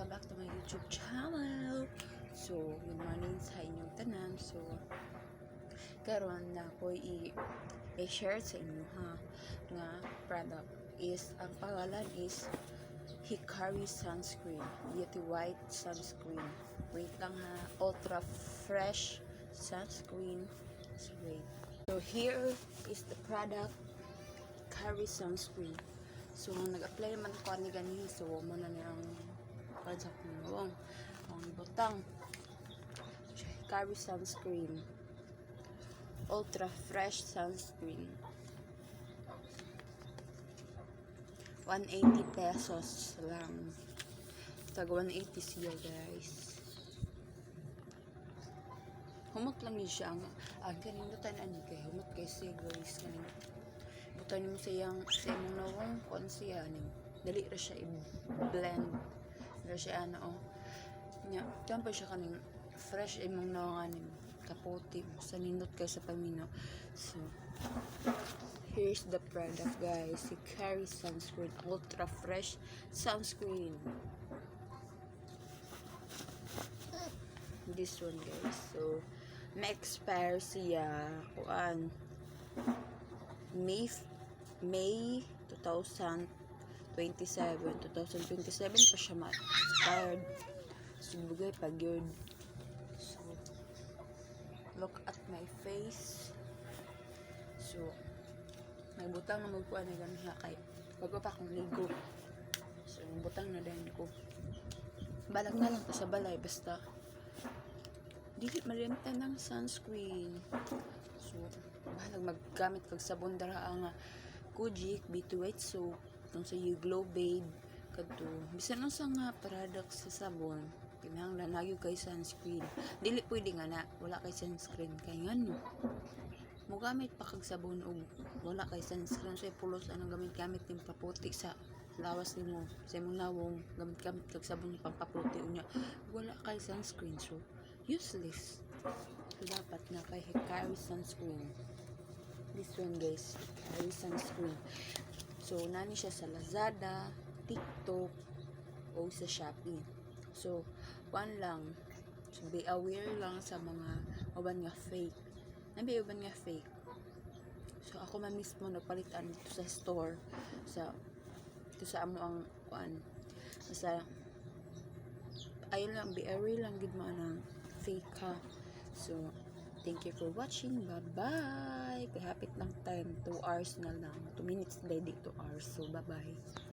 welcome back to my YouTube channel. So, good morning sa inyong tanan. So, karon na ko i-share sa inyo nga product is, ang pangalan is Hikari Sunscreen, Beauty White Sunscreen. Wait lang ha, Ultra Fresh Sunscreen. So, wait. So, here is the product, Hikari Sunscreen. So, nag-apply naman ko ni gani. So, muna na ang sa pinawang ang butang. Hikari Sunscreen, Ultra Fresh Sunscreen. 180 pesos lang. Tag 180 siya, guys. Humot lang yun siya. Ang kanimutan ani kay humot kay siya, guys. Butan mo sa imong nawang kuan siya ning dali ra siya i-blend ra siya nya kan pa siya kaning fresh imong nawang aning kaputi sa nindot kay sa paminaw. So here's the product, guys. Hikari Sunscreen, Ultra Fresh Sunscreen. This one, guys. So may expire siya kuan May 2027 pa siya ma-expired. So, bugay pag yun. So, look at my face. So, may butang na magkuhan na gano'n kay bago pa akong ligo. So, butang na din ko. Balag na lang ko sa balay, basta dili malimta ng sunscreen. So, bahalag maggamit kag sabon dara ang Kojic Beauty White Soap kung sa you Glow Babe kadto bisan lang sa nga product sa sabon kinahanglan nagyo kay sunscreen. Dili pwede nga na wala kay sunscreen kay ngano mo gamit pa kag sabon og wala kay sunscreen so pulos anong gamit ning paputi sa lawas nimo sa imong nawong gamit kag sabon pampaputi unya wala kay sunscreen so useless. So dapat na kay Hikari Sunscreen. This one, guys, Hikari Sunscreen. So nani siya sa Lazada, TikTok o sa Shopee. So one lang, so be aware lang sa mga uban nga fake. Nabi uban nga fake. So ako man mismo nagpalitan dito sa store sa amo ang kuan sa ayun lang, be aware lang gid mo anang fake ha. So thank you for watching. Bye-bye. Kahapit lang time. 2 hours na lang. 2 minutes na 2 hours. So, bye-bye.